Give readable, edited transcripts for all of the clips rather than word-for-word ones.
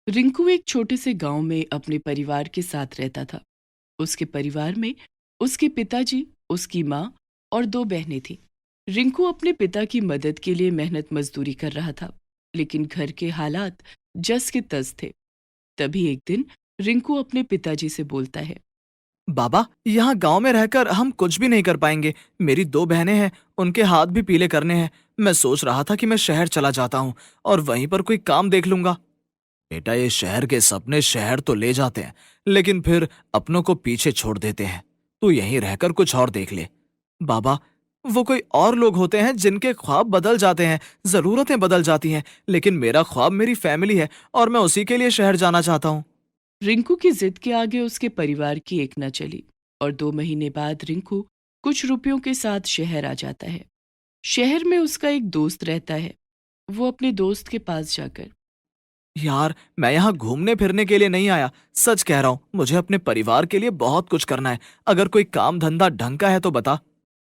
रिंकू एक छोटे से गांव में अपने परिवार के साथ रहता था। उसके परिवार में उसके पिताजी, उसकी माँ और दो बहनें थीं। रिंकू अपने पिता की मदद के लिए मेहनत मजदूरी कर रहा था, लेकिन घर के हालात जस के तस थे। तभी एक दिन रिंकू अपने पिताजी से बोलता है। बाबा, यहाँ गांव में रहकर हम कुछ भी नहीं कर पाएंगे। मेरी दो बहनें हैं, उनके हाथ भी पीले करने हैं। मैं सोच रहा था कि मैं शहर चला जाता हूँ और वहीं पर कोई काम देख लूंगा। बेटा, ये शहर के सपने शहर तो ले जाते हैं, लेकिन फिर अपनों को पीछे छोड़ देते हैं। तू यहीं रहकर कुछ और देख ले। बाबा, वो कोई और लोग होते हैं जिनके ख्वाब बदल जाते हैं, जरूरतें बदल जाती हैं, लेकिन मेरा ख्वाब मेरी फैमिली है और मैं उसी के लिए शहर जाना चाहता हूँ। रिंकू की जिद के आगे उसके परिवार की एक न चली और 2 महीने बाद रिंकू कुछ रुपयों के साथ शहर आ जाता है। शहर में उसका एक दोस्त रहता है। वो अपने दोस्त के पास जाकर। यार, मैं यहाँ घूमने फिरने के लिए नहीं आया। सच कह रहा हूँ, मुझे अपने परिवार के लिए बहुत कुछ करना है। अगर कोई काम धंधा ढंग का है तो बता।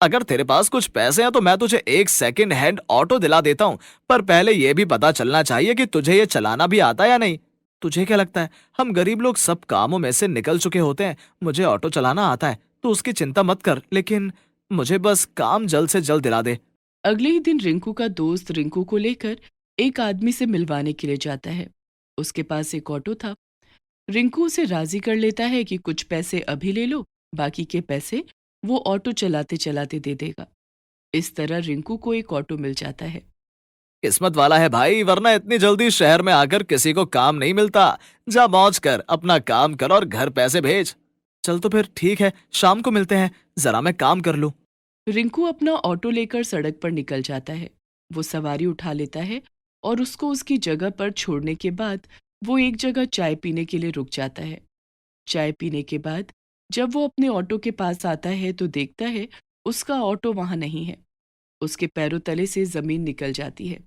अगर तेरे पास कुछ पैसे हैं तो मैं तुझे एक सेकंड हैंड ऑटो दिला देता हूँ, पर पहले यह भी पता चलना चाहिए कि तुझे ये चलाना भी आता है या नहीं। तुझे क्या लगता है, हम गरीब लोग सब कामों में से निकल चुके होते हैं? मुझे ऑटो चलाना आता है, तो उसकी चिंता मत कर, लेकिन मुझे बस काम जल्द से जल्द दिला दे। अगले ही दिन रिंकू का दोस्त रिंकू को लेकर एक आदमी से मिलवाने के लिए जाता है। उसके पास एक ऑटो था। रिंकू उसे राजी कर लेता है कि कुछ पैसे अभी ले लो, बाकी के पैसे वो ऑटो चलाते चलाते दे देगा। इस तरह रिंकू को एक ऑटो मिल जाता है। किस्मत वाला है भाई, वरना इतनी जल्दी शहर में आकर किसी को काम नहीं मिलता। जा मौज कर, अपना काम कर और घर पैसे भेज। चल तो फिर ठीक है, शाम को मिलते हैं। जरा मैं काम कर लूं। रिंकू अपना ऑटो लेकर सड़क पर निकल जाता है। वो सवारी उठा लेता है और उसको उसकी जगह पर छोड़ने के बाद वो एक जगह चाय पीने के लिए रुक जाता है। चाय पीने के बाद जब वो अपने ऑटो के पास आता है तो देखता है उसका ऑटो वहां नहीं है। उसके पैरों तले से जमीन निकल जाती है।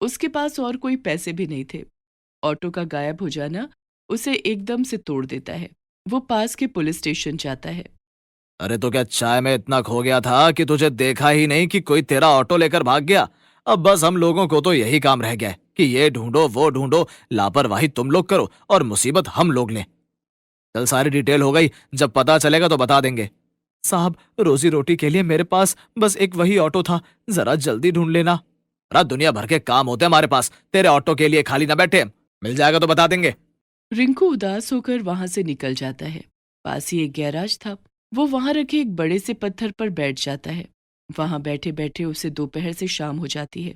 उसके पास और कोई पैसे भी नहीं थे। ऑटो का गायब हो जाना उसे एकदम से तोड़ देता है। वो पास के पुलिस स्टेशन जाता है। अरे तो क्या चाय में इतना खो गया था कि तुझे देखा ही नहीं कि कोई तेरा ऑटो लेकर भाग गया? अब बस हम लोगों को तो यही काम रह गया है कि ये ढूंढो वो ढूंढो। लापरवाही तुम लोग करो और मुसीबत हम लोग लें। चल, सारी डिटेल हो गई, जब पता चलेगा तो बता देंगे। साहब, रोजी रोटी के लिए मेरे पास बस एक वही ऑटो था, जरा जल्दी ढूंढ लेना। अरे दुनिया भर के काम होते हैं हमारे पास, तेरे ऑटो के लिए खाली ना बैठे। मिल जाएगा तो बता देंगे। रिंकू उदास होकर वहां से निकल जाता है। पास ही एक गैराज था। वो वहां रखे एक बड़े से पत्थर पर बैठ जाता है। वहां बैठे बैठे उसे दोपहर से शाम हो जाती है।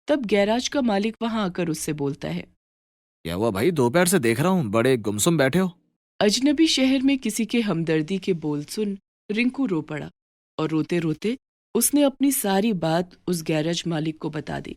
तब गैराज का मालिक वहां आकर उससे बोलता है। क्या हुआ भाई, दोपहर से देख रहा हूँ बड़े गुमसुम बैठे हो। अजनबी शहर में किसी के हमदर्दी के बोल सुन रिंकू रो पड़ा और रोते रोते उसने अपनी सारी बात उस गैराज मालिक को बता दी।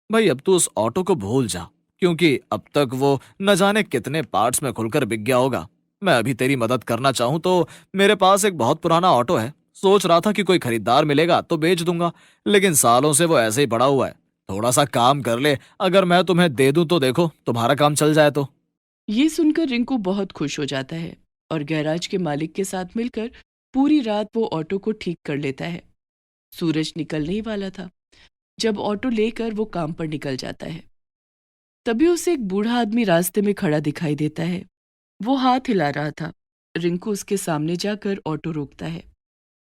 भाई, अब तो उस ऑटो को भूल जा, क्योंकि अब तक वो न जाने कितने पार्ट्स में खुलकर बिक गया होगा। मैं अभी तेरी मदद करना चाहूँ तो मेरे पास एक बहुत पुराना ऑटो है। सोच रहा था कि कोई खरीदार मिलेगा तो बेच दूंगा, लेकिन सालों से वो ऐसे ही पड़ा हुआ है। थोड़ा सा काम कर ले, अगर मैं तुम्हें दे दूं तो देखो तुम्हारा काम चल जाए तो। ये सुनकर रिंकू बहुत खुश हो जाता है और गैराज के मालिक के साथ मिलकर पूरी रात वो ऑटो को ठीक कर लेता है। सूरज निकलने ही वाला था जब ऑटो लेकर वो काम पर निकल जाता है। तभी उसे एक बूढ़ा आदमी रास्ते में खड़ा दिखाई देता है। वो हाथ हिला रहा था। रिंकू उसके सामने जाकर ऑटो रोकता है।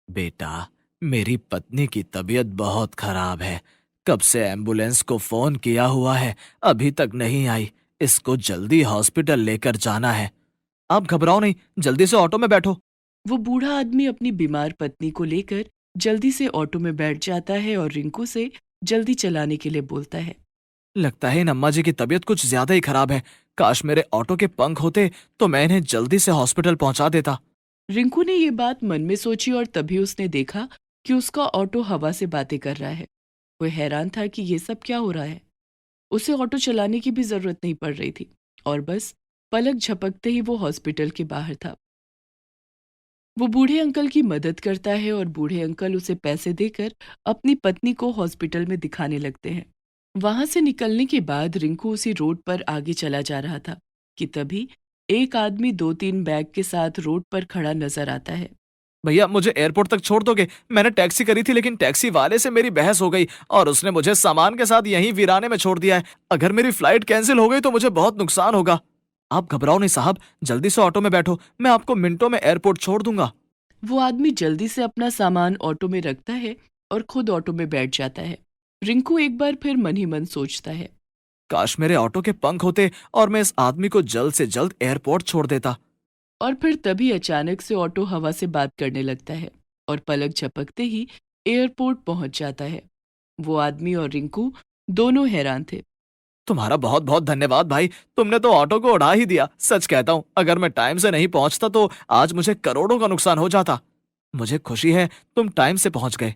बेटा, मेरी पत्नी की तबीयत बहुत खराब है। कब से एम्बुलेंस को फोन किया हुआ है, अभी तक नहीं आई। इसको जल्दी हॉस्पिटल लेकर जाना है। आप घबराओ नहीं, जल्दी से ऑटो में बैठो। वो बूढ़ा आदमी अपनी बीमार पत्नी को लेकर जल्दी से ऑटो में बैठ जाता है और रिंकू से जल्दी चलाने के लिए बोलता है। लगता है इन अम्मा जी की तबीयत कुछ ज्यादा ही खराब है। काश मेरे ऑटो के पंख होते तो मैं इन्हें जल्दी से हॉस्पिटल पहुंचा देता। रिंकू ने ये बात मन में सोची और तभी उसने देखा कि उसका ऑटो हवा से बातें कर रहा है। वो हैरान था कि ये सब क्या हो रहा है। उसे ऑटो चलाने की भी जरूरत नहीं पड़ रही थी और बस पलक झपकते ही वो हॉस्पिटल के बाहर था। वो बूढ़े अंकल की मदद करता है और बूढ़े अंकल उसे पैसे देकर अपनी पत्नी को हॉस्पिटल में दिखाने लगते हैं। वहां से निकलने के बाद रिंकू उसी रोड पर आगे चला जा रहा था कि तभी एक आदमी 2-3 बैग के साथ रोड पर खड़ा नजर आता है। भैया मुझे एयरपोर्ट तक छोड़ दोगे? मैंने टैक्सी करी थी लेकिन टैक्सी वाले से मेरी बहस हो गई और उसने मुझे सामान के साथ यहीं वीराने में छोड़ दिया है। अगर मेरी फ्लाइट कैंसिल हो गई तो मुझे बहुत नुकसान होगा। आप घबराओ नहीं साहब, जल्दी से ऑटो में बैठो, मैं आपको मिनटों में एयरपोर्ट छोड़ दूंगा। वो आदमी जल्दी से अपना सामान ऑटो में रखता है और खुद ऑटो में बैठ जाता है। रिंकू एक बार फिर मन ही मन सोचता है। काश मेरे ऑटो के पंख होते और मैं इस आदमी को जल्द से जल्द एयरपोर्ट छोड़ देता। और फिर तभी अचानक से ऑटो हवा से बात करने लगता है और पलक झपकते ही एयरपोर्ट पहुंच जाता है। वो आदमी और रिंकू दोनों हैरान थे। तुम्हारा बहुत बहुत धन्यवाद भाई, तुमने तो ऑटो को उड़ा ही दिया। सच कहता हूँ, अगर मैं टाइम से नहीं पहुंचता तो आज मुझे करोड़ों का नुकसान हो जाता। मुझे खुशी है तुम टाइम से पहुंच गए।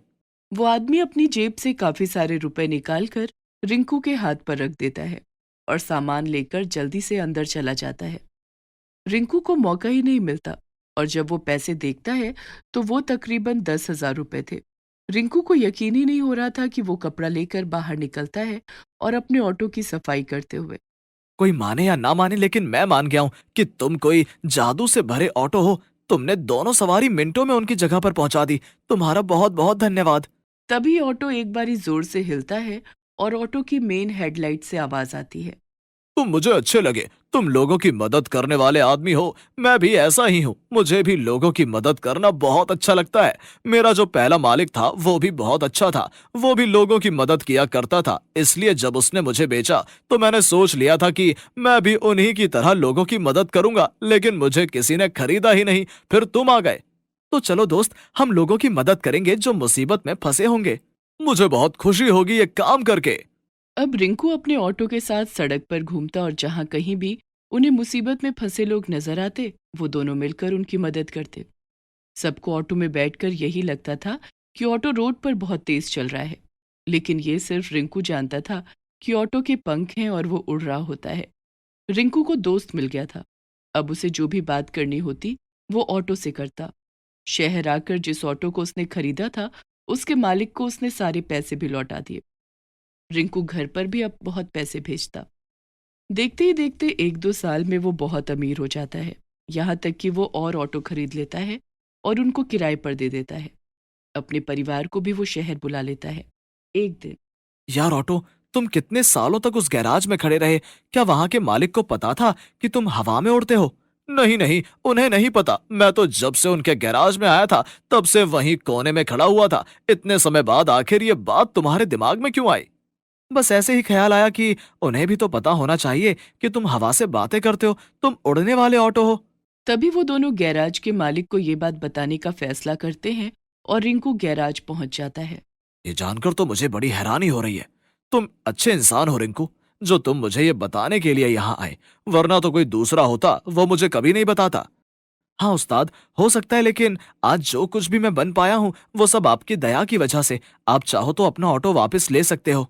वो आदमी अपनी जेब से काफी सारे रुपए निकालकर रिंकू के हाथ पर रख देता है और सामान लेकर जल्दी से अंदर चला जाता है। रिंकू को मौका ही नहीं मिलता और जब वो पैसे देखता है तो वो तकरीबन 10,000 रुपए थे। रिंकू को यकीन ही नहीं हो रहा था कि वो कपड़ा लेकर बाहर निकलता है और अपने ऑटो की सफाई करते हुए। कोई माने या ना माने लेकिन मैं मान गया हूँ कि तुम कोई जादू से भरे ऑटो हो। तुमने दोनों सवारी मिनटों में उनकी जगह पर पहुंचा दी। तुम्हारा बहुत बहुत धन्यवाद। तभी ऑटो एक बारी जोर से हिलता है और ऑटो की मेन हेडलाइट से आवाज आती है। तुम मुझे अच्छे लगे, तुम लोगों की मदद करने वाले आदमी हो। मैं भी ऐसा ही हूँ, मुझे भी लोगों की मदद करना बहुत अच्छा लगता है। मेरा जो पहला मालिक था वो भी बहुत अच्छा था, वो भी लोगों की मदद किया करता था। इसलिए जब उसने मुझे बेचा तो मैंने सोच लिया था कि मैं भी उन्हीं की तरह लोगों की मदद करूंगा, लेकिन मुझे किसी ने खरीदा ही नहीं। फिर तुम आ गए। तो चलो दोस्त, हम लोगों की मदद करेंगे जो मुसीबत में फंसे होंगे। मुझे बहुत खुशी होगी ये काम करके। अब रिंकू अपने ऑटो के साथ सड़क पर घूमता और जहां कहीं भी उन्हें मुसीबत में फंसे लोग नजर आते वो दोनों मिलकर उनकी मदद करते। सबको ऑटो में बैठकर यही लगता था कि ऑटो रोड पर बहुत तेज चल रहा है, लेकिन ये सिर्फ रिंकू जानता था कि ऑटो के पंख हैं और वो उड़ रहा होता है। रिंकू को दोस्त मिल गया था। अब उसे जो भी बात करनी होती वो ऑटो से करता। शहर आकर जिस ऑटो को उसने खरीदा था उसके मालिक को उसने सारे पैसे भी लौटा दिए। रिंकू घर पर भी अब बहुत पैसे भेजता। देखते ही देखते 1-2 साल में वो बहुत अमीर हो जाता है। यहाँ तक कि वो और ऑटो खरीद लेता है और उनको किराए पर दे देता है। अपने परिवार को भी वो शहर बुला लेता है। एक दिन यार ऑटो, तुम कितने सालों तक उस गैराज में खड़े रहे? क्या वहां के मालिक को पता था कि तुम हवा में उड़ते हो? नहीं नहीं, उन्हें नहीं पता। मैं तो जब से उनके गैराज में आया था तब से वहीं कोने में खड़ा हुआ था। इतने समय बाद आखिर ये बात तुम्हारे दिमाग में क्यों आई? बस ऐसे ही ख्याल आया कि उन्हें भी तो पता होना चाहिए कि तुम हवा से बातें करते हो, तुम उड़ने वाले ऑटो हो। तभी वो दोनों गैराज के मालिक को ये बात बताने का फैसला करते हैं और रिंकू गैराज पहुंच जाता है। ये जानकर तो मुझे बड़ी हैरानी हो रही है। तुम अच्छे इंसान हो रिंकू, जो तुम मुझे ये बताने के लिए यहाँ आए। वरना तो कोई दूसरा होता वो मुझे कभी नहीं बताता। हाँ उस्ताद, हो सकता है, लेकिन आज जो कुछ भी मैं बन पाया हूँ वो सब आपकी दया की वजह से। आप चाहो तो अपना ऑटो वापस ले सकते हो।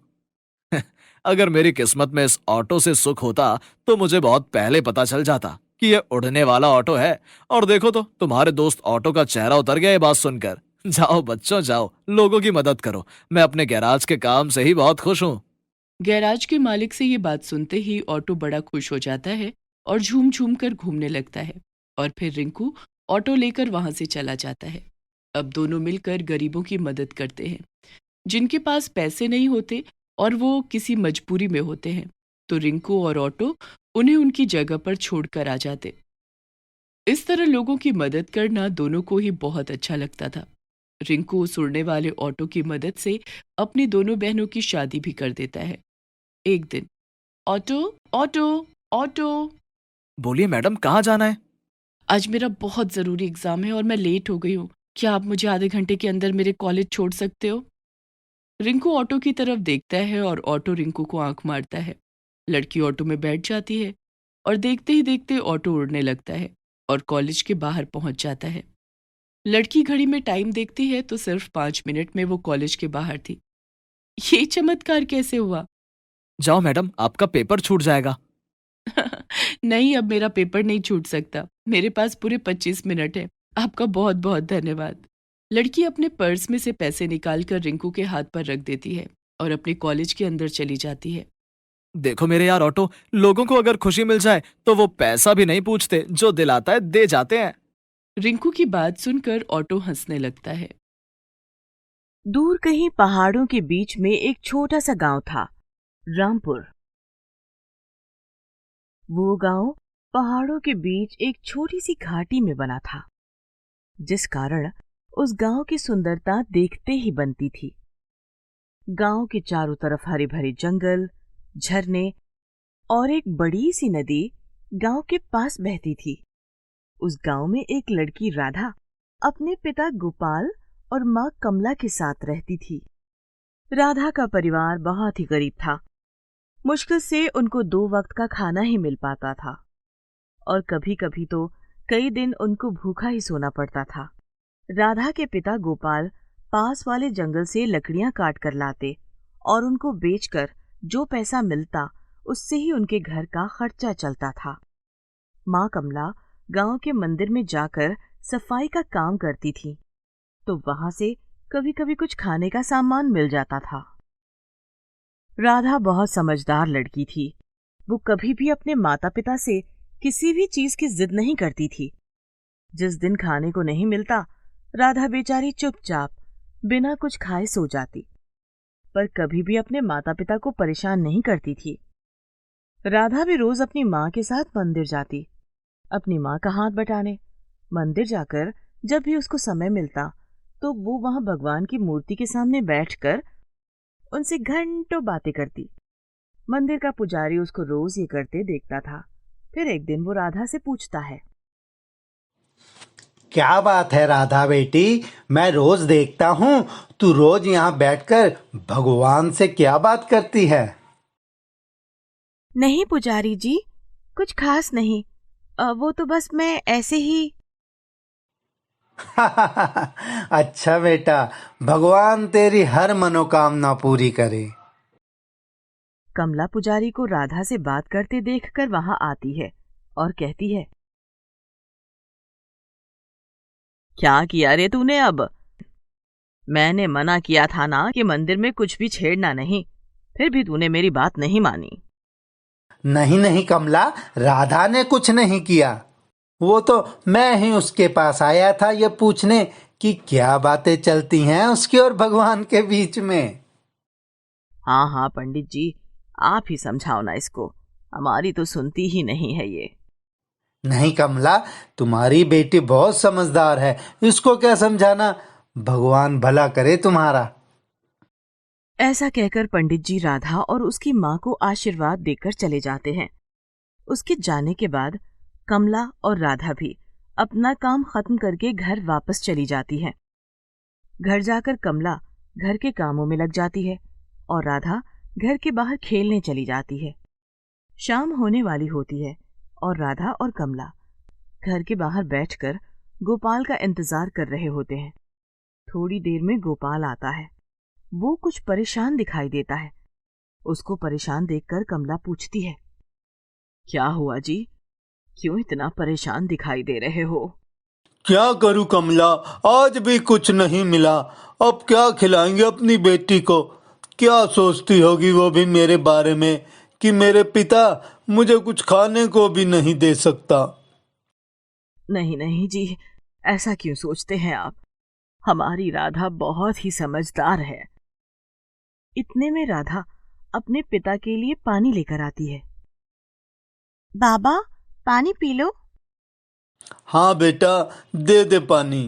अगर मेरी किस्मत में इस ऑटो से सुख होता तो मुझे बहुत पहले पता चल जाता कि ये उड़ने वाला ऑटो है। और देखो तो तुम्हारे दोस्त ऑटो का चेहरा उतर गया ये बात सुनकर। जाओ बच्चों जाओ, लोगों की मदद करो। मैं अपने गैराज के काम से ही बहुत खुश हूँ। गैराज के मालिक से ये बात सुनते ही ऑटो बड़ा खुश हो जाता है और झूम झूम कर घूमने लगता है। और फिर रिंकू ऑटो लेकर वहां से चला जाता है। अब दोनों मिलकर गरीबों की मदद करते हैं जिनके पास पैसे नहीं होते और वो किसी मजबूरी में होते हैं। तो रिंकू और ऑटो उन्हें उनकी जगह पर छोड़कर आ जाते। इस तरह लोगों की मदद करना दोनों को ही बहुत अच्छा लगता था। रिंकू उस उड़ने वाले ऑटो की मदद से अपनी दोनों बहनों की शादी भी कर देता है। एक दिन ऑटो ऑटो ऑटो, बोलिए मैडम, कहाँ जाना है? आज मेरा बहुत ज़रूरी एग्ज़ाम है और मैं लेट हो गई हूँ। क्या आप मुझे आधे घंटे के अंदर मेरे कॉलेज छोड़ सकते हो? रिंकू ऑटो की तरफ देखता है और ऑटो रिंकू को आंख मारता है। लड़की ऑटो में बैठ जाती है और देखते ही देखते ऑटो उड़ने लगता है और कॉलेज के बाहर पहुंच जाता है। लड़की घड़ी में टाइम देखती है तो सिर्फ 5 मिनट में वो कॉलेज के बाहर थी। ये चमत्कार कैसे हुआ? जाओ मैडम, आपका पेपर छूट जाएगा। नहीं, अब मेरा पेपर नहीं छूट सकता। मेरे पास पूरे 25 मिनट है। आपका बहुत बहुत धन्यवाद। लड़की अपने पर्स में से पैसे निकालकर रिंकू के हाथ पर रख देती है और अपने कॉलेज के अंदर चली जाती है। देखो मेरे यार ऑटो, लोगों को अगर खुशी मिल जाए तो वो पैसा भी नहीं पूछते, जो दिलाता है दे जाते हैं। रिंकू की बात सुनकर ऑटो हंसने लगता है। दूर कहीं पहाड़ों के बीच में एक छोटा सा गांव था, रामपुर। वो गांव पहाड़ों के बीच एक छोटी सी घाटी में बना था, जिस कारण उस गांव की सुंदरता देखते ही बनती थी। गांव के चारों तरफ हरे भरे जंगल, झरने और एक बड़ी सी नदी गांव के पास बहती थी। उस गांव में एक लड़की राधा अपने पिता गोपाल और माँ कमला के साथ रहती थी। राधा का परिवार बहुत ही गरीब था। मुश्किल से उनको 2 वक्त का खाना ही मिल पाता था और कभी कभी तो कई दिन उनको भूखा ही सोना पड़ता था। राधा के पिता गोपाल पास वाले जंगल से लकड़ियां काट कर लाते और उनको बेचकर जो पैसा मिलता उससे ही उनके घर का खर्चा चलता था। माँ कमला गांव के मंदिर में जाकर सफाई का काम करती थी, तो वहां से कभी कभी कुछ खाने का सामान मिल जाता था। राधा बहुत समझदार लड़की थी। वो कभी भी अपने माता पिता से किसी भी चीज की जिद नहीं करती थी। जिस दिन खाने को नहीं मिलता, राधा बेचारी चुपचाप बिना कुछ खाए सो जाती, पर कभी भी अपने माता पिता को परेशान नहीं करती थी। राधा भी रोज अपनी माँ के साथ मंदिर जाती, अपनी माँ का हाथ बटाने। मंदिर जाकर जब भी उसको समय मिलता तो वो वहां भगवान की मूर्ति के सामने बैठकर उनसे घंटों बातें करती। मंदिर का पुजारी उसको रोज ये करते देखता था। फिर एक दिन वो राधा से पूछता है, क्या बात है राधा बेटी, मैं रोज देखता हूँ तू रोज यहाँ बैठकर भगवान से क्या बात करती है। नहीं पुजारी जी, कुछ खास नहीं। वो तो बस मैं ऐसे ही। अच्छा बेटा, भगवान तेरी हर मनोकामना पूरी करे। कमला पुजारी को राधा से बात करते देखकर वहां आती है और कहती है, क्या किया रे तूने अब? मैंने मना किया था ना कि मंदिर में कुछ भी छेड़ना नहीं, फिर भी तूने मेरी बात नहीं मानी। नहीं नहीं कमला, राधा ने कुछ नहीं किया। वो तो मैं ही उसके पास आया था ये पूछने कि क्या बातें चलती हैं उसकी और भगवान के बीच में। हाँ हाँ पंडित जी, आप ही समझाओ ना इसको, हमारी तो सुनती ही नहीं है ये। नहीं कमला, तुम्हारी बेटी बहुत समझदार है, इसको क्या समझाना। भगवान भला करे तुम्हारा। ऐसा कहकर पंडित जी राधा और उसकी माँ को आशीर्वाद देकर चले जाते हैं। उसके जाने के बाद कमला और राधा भी अपना काम खत्म करके घर वापस चली जाती है। घर जाकर कमला घर के कामों में लग जाती है और राधा घर के बाहर खेलने चली जाती है। शाम होने वाली होती है और राधा और कमला घर के बाहर बैठकर गोपाल का इंतजार कर रहे होते हैं। थोड़ी देर में गोपाल आता है। वो कुछ परेशान दिखाई देता है। उसको परेशान देखकर कमला पूछती है, क्या हुआ जी, क्यों इतना परेशान दिखाई दे रहे हो? क्या करूं कमला, आज भी कुछ नहीं मिला। अब क्या खिलाएंगे अपनी बेटी को। क्या सोचती होगी वो भी मेरे बारे में कि मेरे पिता मुझे कुछ खाने को भी नहीं दे सकता। नहीं नहीं जी, ऐसा क्यों सोचते हैं आप? हमारी राधा बहुत ही समझदार है। इतने में राधा अपने पिता के लिए पानी लेकर आती है। बाबा, पानी पी लो। हाँ बेटा, दे दे पानी।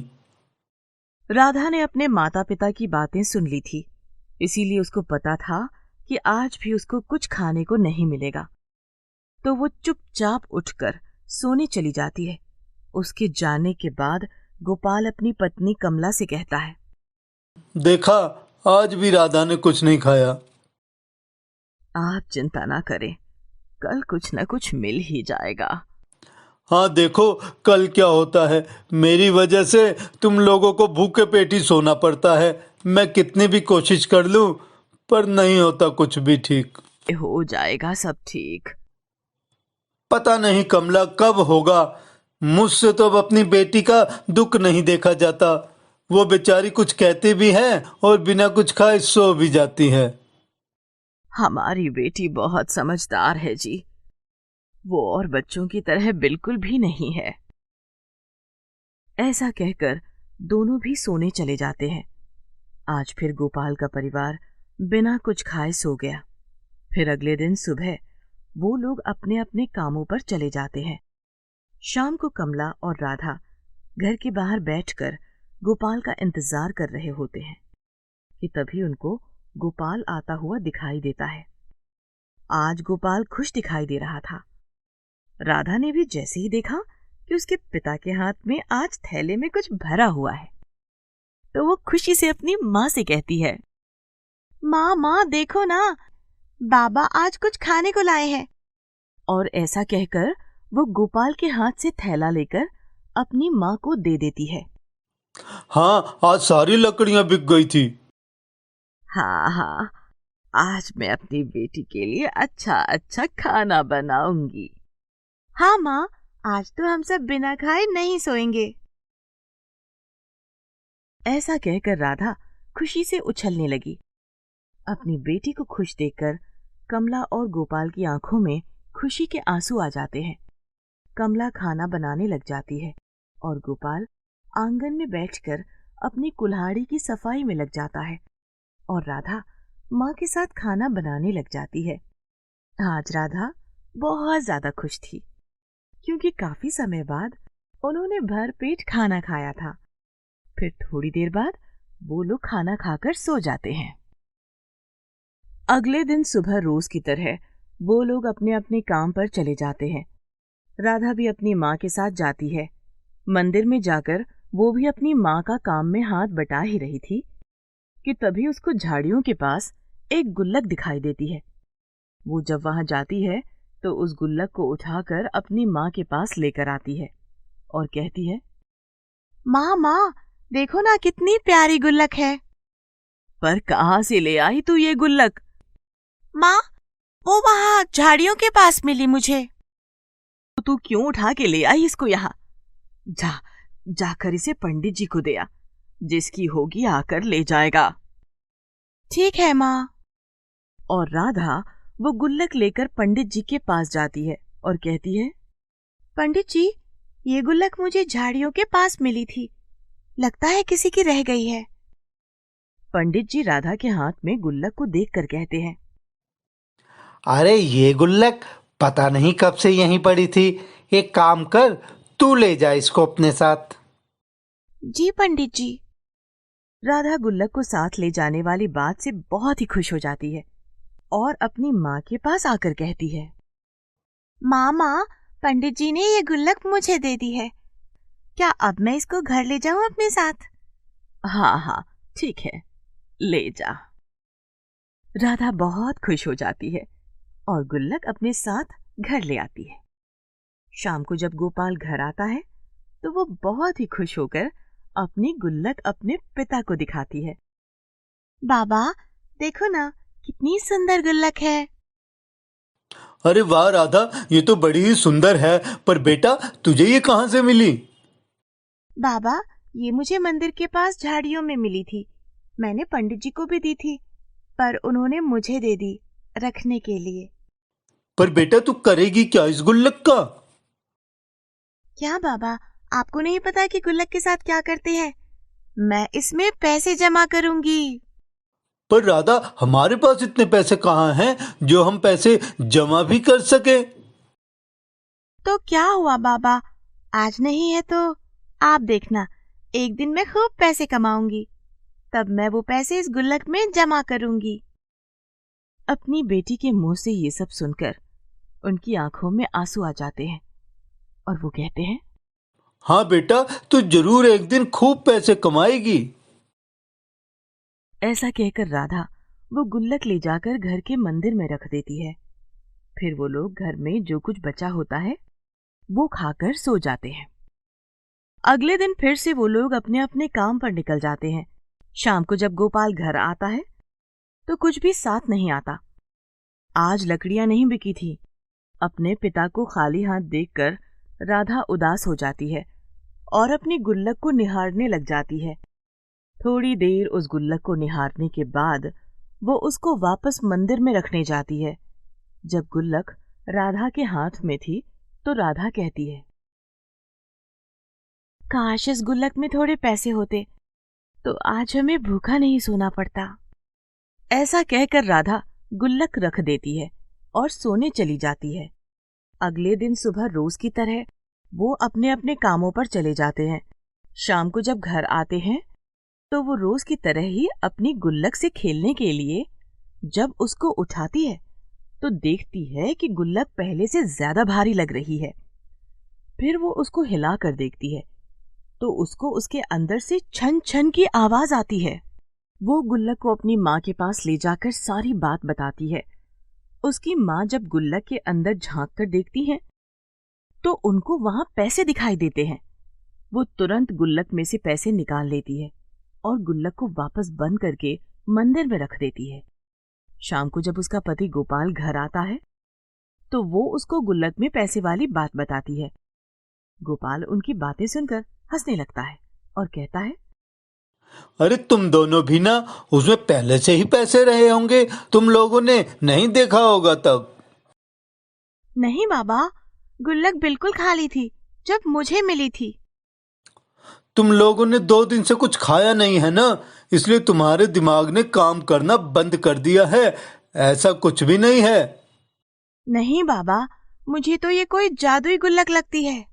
राधा ने अपने माता पिता की बातें सुन ली थी, इसीलिए उसको पता था कि आज भी उसको कुछ खाने को नहीं मिलेगा, तो वो चुपचाप उठकर सोने चली जाती है। उसके जाने के बाद गोपाल अपनी पत्नी कमला से कहता है, देखा, आज भी राधा ने कुछ नहीं खाया। आप चिंता ना करें, कल कुछ न कुछ मिल ही जाएगा। हाँ देखो, कल क्या होता है। मेरी वजह से तुम लोगों को भूखे पेट ही सोना पड़ता है। मैं कितनी भी कोशिश कर लूं, पर नहीं होता कुछ भी ठीक। हो जाएगा सब ठीक। पता नहीं कमला कब होगा। मुझसे तो अब अपनी बेटी का दुख नहीं देखा जाता। वो बेचारी कुछ कहती भी है और बिना कुछ खाए सो भी जाती है। हमारी बेटी बहुत समझदार है जी, वो और बच्चों की तरह बिल्कुल भी नहीं है। ऐसा कहकर दोनों भी सोने चले जाते हैं। आज फिर गोपाल का परिवार बिना कुछ खाए सो गया। फिर अगले दिन सुबह वो लोग अपने अपने कामों पर चले जाते हैं। शाम को कमला और राधा घर के बाहर बैठकर गोपाल का इंतजार कर रहे होते हैं कि तभी उनको गोपाल आता हुआ दिखाई देता है। आज गोपाल खुश दिखाई दे रहा था। राधा ने भी जैसे ही देखा कि उसके पिता के हाथ में आज थैले में कुछ भरा हुआ है, तो वो खुशी से अपनी माँ से कहती है, माँ माँ देखो ना, बाबा आज कुछ खाने को लाए हैं। और ऐसा कहकर वो गोपाल के हाथ से थैला लेकर अपनी माँ को दे देती है। हाँ, आज सारी लकड़ियां बिक गई थी। हाँ हाँ, आज मैं अपनी बेटी के लिए अच्छा अच्छा खाना बनाऊंगी। हाँ माँ, आज तो हम सब बिना खाए नहीं सोएंगे। ऐसा कहकर राधा खुशी से उछलने लगी। अपनी बेटी को खुश देखकर कमला और गोपाल की आंखों में खुशी के आंसू आ जाते हैं। कमला खाना बनाने लग जाती है और गोपाल आंगन में बैठकर अपनी कुल्हाड़ी की सफाई में लग जाता है और राधा माँ के साथ खाना बनाने लग जाती है। आज राधा बहुत ज्यादा खुश थी क्योंकि काफी समय बाद उन्होंने भर पेट खाना खाया था। फिर थोड़ी देर बाद वो लोग खाना खाकर सो जाते हैं। अगले दिन सुबह रोज की तरह वो लोग अपने अपने काम पर चले जाते हैं। राधा भी अपनी माँ के साथ जाती है। मंदिर में जाकर वो भी अपनी माँ का काम में हाथ बटा ही रही थी कि तभी उसको झाड़ियों के पास एक गुल्लक दिखाई देती है। वो जब वहां जाती है तो उस गुल्लक को उठाकर अपनी माँ के पास लेकर आती है और कहती है, माँ माँ देखो ना कितनी प्यारी गुल्लक है। पर कहाँ से ले आई तू ये गुल्लक? माँ, वो वहां झाड़ियों के पास मिली मुझे। तो तू क्यों उठा के ले आई इसको यहाँ? जाकर इसे पंडित जी को दे आ, जिसकी होगी आकर ले जाएगा। ठीक है माँ। और राधा वो गुल्लक लेकर पंडित जी के पास जाती है और कहती है, पंडित जी, ये गुल्लक मुझे झाड़ियों के पास मिली थी, लगता है किसी की रह गई है। पंडित जी राधा के हाथ में गुल्लक को देखकर कहते हैं, अरे ये गुल्लक पता नहीं कब से यहीं पड़ी थी। एक काम कर, तू ले जा इसको अपने साथ। जी पंडित जी। राधा गुल्लक को साथ ले जाने वाली बात से बहुत ही खुश हो जाती है और अपनी माँ के पास आकर कहती है, माँ, पंडित जी ने ये गुल्लक मुझे दे दी है, क्या अब मैं इसको घर ले जाऊं अपने साथ? हाँ हाँ ठीक है, ले जा। राधा बहुत खुश हो जाती है और गुल्लक अपने साथ घर ले आती है। शाम को जब गोपाल घर आता है तो वो बहुत ही खुश होकर अपनी गुल्लक अपने पिता को दिखाती है। बाबा देखो ना, कितनी सुंदर गुल्लक है। अरे वाह राधा, ये तो बड़ी ही सुंदर है। पर बेटा, तुझे ये कहाँ से मिली? बाबा, ये मुझे मंदिर के पास झाड़ियों में मिली थी। मैंने पंडित जी को भी दी थी, पर उन्होंने मुझे दे दी रखने के लिए। पर बेटा, तू करेगी क्या इस गुल्लक का? क्या बाबा, आपको नहीं पता कि गुल्लक के साथ क्या करते हैं? मैं इसमें पैसे जमा करूंगी। पर राधा, हमारे पास इतने पैसे कहाँ हैं जो हम पैसे जमा भी कर सके? तो क्या हुआ बाबा, आज नहीं है तो आप देखना, एक दिन मैं खूब पैसे कमाऊंगी, तब मैं वो पैसे इस गुल्लक में जमा करूंगी। अपनी बेटी के मुंह से ये सब सुनकर उनकी आंखों में आंसू आ जाते हैं और वो कहते हैं, हाँ बेटा, तू जरूर एक दिन खूब पैसे कमाएगी। ऐसा कहकर राधा वो गुल्लक ले जाकर घर के मंदिर में रख देती है। फिर वो लोग घर में जो कुछ बचा होता है वो खाकर सो जाते हैं। अगले दिन फिर से वो लोग अपने अपने काम पर निकल जाते हैं। शाम को जब गोपाल घर आता है तो कुछ भी साथ नहीं आता। आज लकड़ियां नहीं बिकी थी। अपने पिता को खाली हाथ देखकर राधा उदास हो जाती है और अपनी गुल्लक को निहारने लग जाती है। थोड़ी देर उस गुल्लक को निहारने के बाद वो उसको वापस मंदिर में रखने जाती है। जब गुल्लक राधा के हाथ में थी तो राधा कहती है, काश इस गुल्लक में थोड़े पैसे होते तो आज हमें भूखा नहीं सोना पड़ता। ऐसा कहकर राधा गुल्लक रख देती है और सोने चली जाती है। अगले दिन सुबह रोज की तरह वो अपने अपने कामों पर चले जाते हैं। शाम को जब घर आते हैं तो वो रोज की तरह ही अपनी गुल्लक से खेलने के लिए जब उसको उठाती है तो देखती है कि गुल्लक पहले से ज्यादा भारी लग रही है। फिर वो उसको हिला कर देखती है तो उसको उसके अंदर से छन छन की आवाज आती है। वो गुल्लक को अपनी माँ के पास ले जाकर सारी बात बताती है। उसकी माँ जब गुल्लक के अंदर झांक कर देखती है तो उनको वहां पैसे दिखाई देते हैं। वो तुरंत गुल्लक में से पैसे निकाल लेती है और गुल्लक को वापस बंद करके मंदिर में रख देती है। शाम को जब उसका पति गोपाल घर आता है तो वो उसको गुल्लक में पैसे वाली बात बताती है। गोपाल उनकी बातें सुनकर हंसने लगता है और कहता है, अरे तुम दोनों भी ना उसमें पहले से ही पैसे रहे होंगे, तुम लोगों ने नहीं देखा होगा तब। नहीं बाबा, गुल्लक बिल्कुल खाली थी जब मुझे मिली थी। तुम लोगों ने 2 दिन से कुछ खाया नहीं है ना, इसलिए तुम्हारे दिमाग ने काम करना बंद कर दिया है। ऐसा कुछ भी नहीं है। नहीं बाबा, मुझे तो ये कोई जादुई गुल्लक लगती है।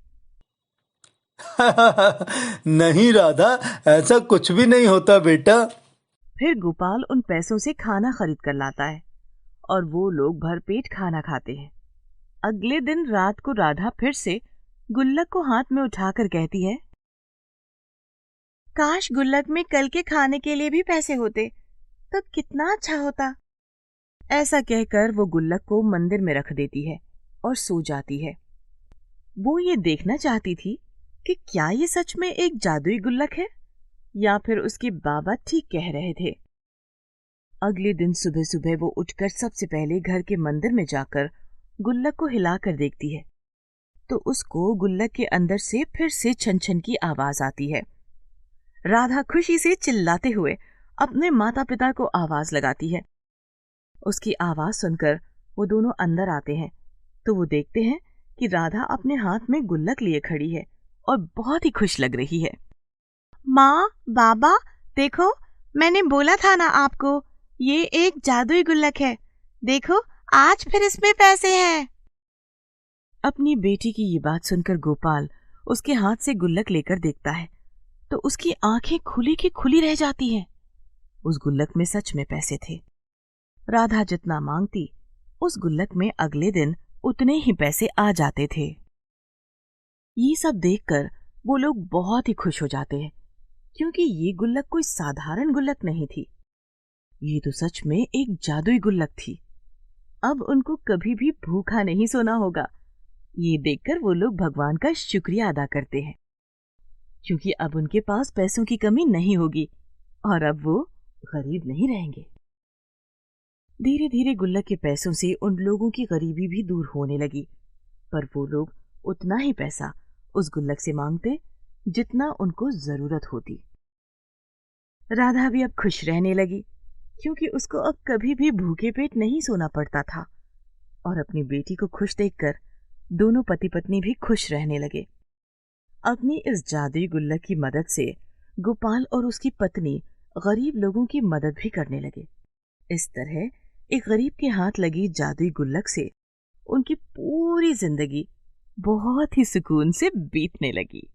नहीं राधा, ऐसा कुछ भी नहीं होता बेटा। फिर गोपाल उन पैसों से खाना खरीद कर लाता है और वो लोग भरपेट खाना खाते हैं। अगले दिन रात को राधा फिर से गुल्लक को हाथ में उठाकर कहती है, काश गुल्लक में कल के खाने के लिए भी पैसे होते तो कितना अच्छा होता। ऐसा कहकर वो गुल्लक को मंदिर में रख देती है और सो जाती है। वो ये देखना चाहती थी कि क्या ये सच में एक जादुई गुल्लक है या फिर उसके बाबा ठीक कह रहे थे। अगले दिन सुबह सुबह वो उठकर सबसे पहले घर के मंदिर में जाकर गुल्लक को हिलाकर देखती है तो उसको गुल्लक के अंदर से फिर से छन छन की आवाज आती है। राधा खुशी से चिल्लाते हुए अपने माता पिता को आवाज लगाती है। उसकी आवाज सुनकर वो दोनों अंदर आते हैं तो वो देखते हैं कि राधा अपने हाथ में गुल्लक लिए खड़ी है और बहुत ही खुश लग रही है। माँ, बाबा, देखो, मैंने बोला था ना आपको, ये एक जादुई गुल्लक है। देखो, आज फिर इसमें पैसे हैं। अपनी बेटी की ये बात सुनकर गोपाल उसके हाथ से गुल्लक लेकर देखता है तो उसकी आंखें खुली की खुली रह जाती हैं। उस गुल्लक में सच में पैसे थे। राधा जितना मांगती उस गुल्लक में अगले दिन उतने ही पैसे आ जाते थे। ये सब देखकर वो लोग बहुत ही खुश हो जाते हैं क्योंकि ये गुल्लक कोई साधारण गुल्लक नहीं थी। ये तो सच में एक जादुई गुल्लक थी। अब उनको कभी भी भूखा नहीं सोना होगा। ये देखकर वो लोग भगवान का शुक्रिया अदा करते हैं क्योंकि अब उनके पास पैसों की कमी नहीं होगी और अब वो गरीब नहीं रहेंगे। धीरे धीरे गुल्लक के पैसों से उन लोगों की गरीबी भी दूर होने लगी, पर वो लोग उतना ही पैसा उस गुल्लक से मांगते जितना उनको जरूरत होती। राधा भी अब खुश रहने लगी क्योंकि उसको अब कभी भी भूखे पेट नहीं सोना पड़ता था और अपनी बेटी को खुश देखकर दोनों पति पत्नी भी खुश रहने लगे। अपनी इस जादुई गुल्लक की मदद से गोपाल और उसकी पत्नी गरीब लोगों की मदद भी करने लगे। इस तरह एक गरीब के हाथ लगी जादुई गुल्लक से उनकी पूरी जिंदगी बहुत ही सुकून से बीतने लगी।